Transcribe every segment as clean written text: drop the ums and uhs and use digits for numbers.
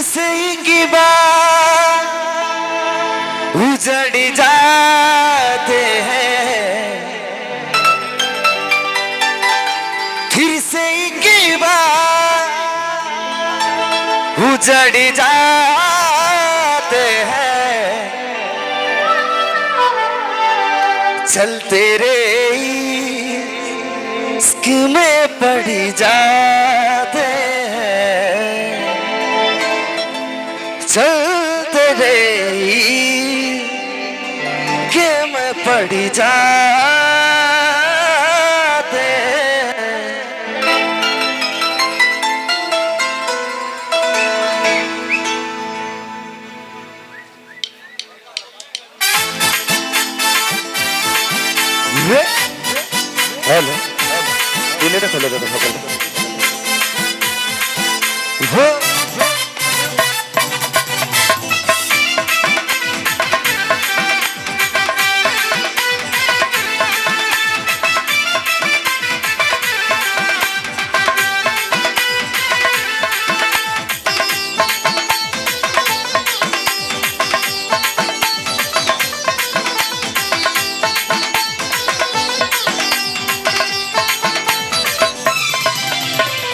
से की बात उजड़ जाते हैं, फिर से की बात उजड़ जाते हैं, चलते रे इश्क में पड़ जाते हैं, चलते रे के में पड़ जाते हैं। हेलो दिलेটা ফেলে দাও সকালে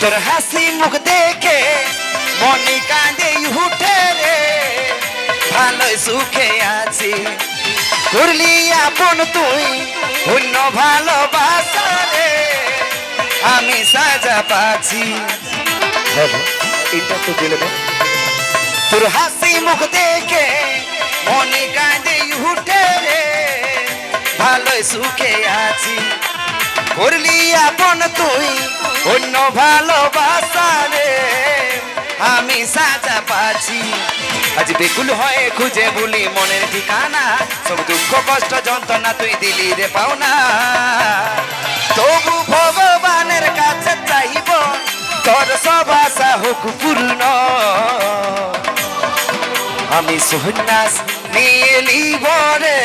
তোর হাসি মুখ দেখে মনে কাঁদে উঠে রে, ভালো সুখে আছি করলি আপন তুই অন্য ভালোবাসা রে, আমি সাজা পাচ্ছি। তোর হাসি মুখ দেখে মনে কাঁদে উঠে রে, ভালো সুখে আছি করলি আপন তুই অন্য ভালোবাসা রে, আমি সাজা পাচ্ছি। আজ বেকুল হয়ে খুঁজে বলি মনের ঠিকানা, সব দুঃখ কষ্ট যন্ত্রণা তুই দিলি রে পাওনা, তবু ভগবানের কাছে চাইব তোর সব আশা হোক পূর্ণ, আমি সন্ন্যাস নিয়ে নিব রে,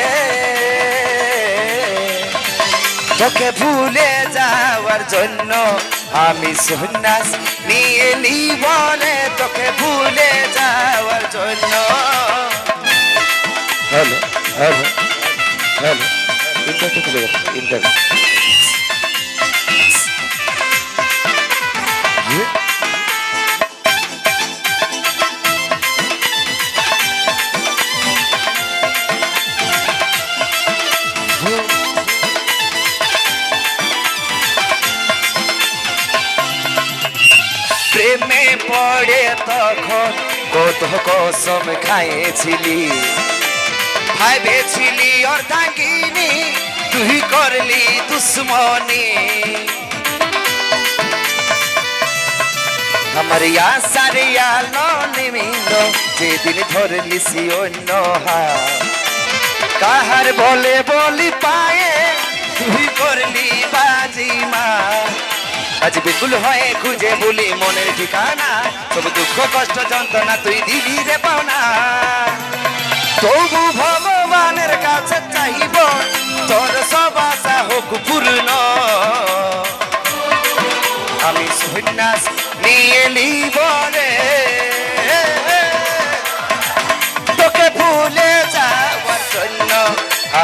তোকে ভুলে যাওয়ার জন্য আমি সন্ন্যাস নিয়ে নিব রে, তোকে ভুলে যাওয়ার জন্য। হ্যালো হ্যালো হ্যালো ইন্টারভিউ প্রেমে পড়ে তখন কত কসম খাইছিলি, ভাবেছিলি অর্ধাঙ্গিনী তুই করলি দুশ্মনী, আমার আশার আলো নিমিল যেদিন ধরলিসি অন্য হাত, কাহার বলে বলি পায়ে তুই করলি বাজিমা, আজ বিকুল হয়ে খুঁজে বলি মনের ঠিকানা, সব দুঃখ কষ্ট যন্ত্রণা তুই দিলি রে পাওনা, তবু ভগবানের কাছে চাইব তোর সব আশা হোক পূর্ণ, আমি সন্ন্যাস নিয়ে নিব রে, তোকে ভুলে যাওয়ার জন্য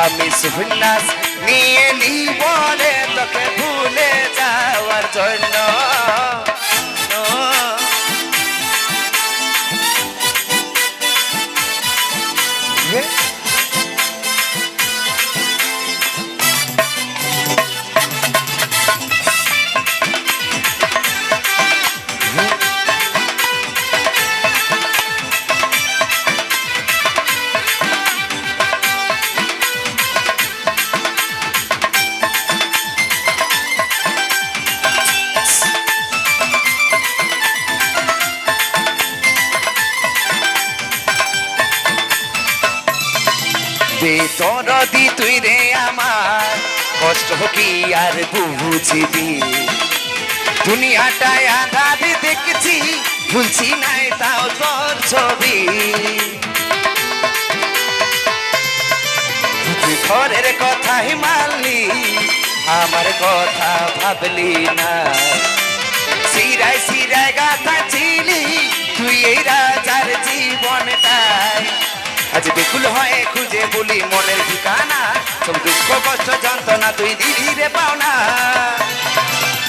আমি সন্ন্যাস নিয়ে নিব রে, তোকে ভুলে যাওয়ার জন্য। বেদরদি তুই রে আমার কষ্ট কি আর বুঝিবি, দুনিয়াটায় আঁধারে দেখছি ভুলছি নাই তাও তোর ছবি, ঘরের কথাই মানলি আমার কথা ভাবলি না, সিরায় সিরায় গাথা ছিলি তুই এই রাজার আজ বিকুল হয়ে খুঁজে বলি মনের ঠিকানা সব দুঃখ কষ্ট যন্ত্রণা তুই দিলি রে পাওনা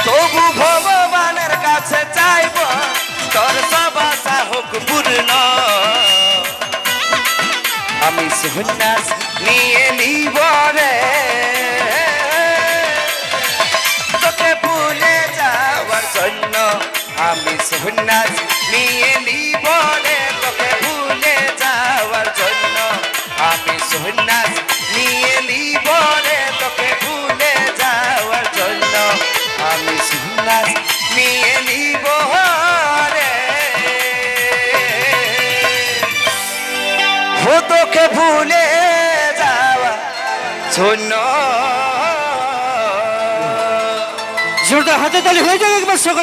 তবু ভগবানের কাছে চাইব তোর সব আশা হোক পূর্ণ আমি সন্ন্যাস নিয়ে নিব রে তোকে ভুলে যাওয়ার জন্য আমি সন্ন্যাস নিয়ে নিব রে তোকে ভুলে যাওয়ার জন্য আমি সন্ন্যাস নিয়ে নিব রে তোকে ভুলে যাওয়ার জন্য আমি সন্ন্যাস নিয়ে নিব রে ও তোকে ভুলে যাওয়ার জন্য জোরদার হাতে তালি হয়ে যাবে একবার সকল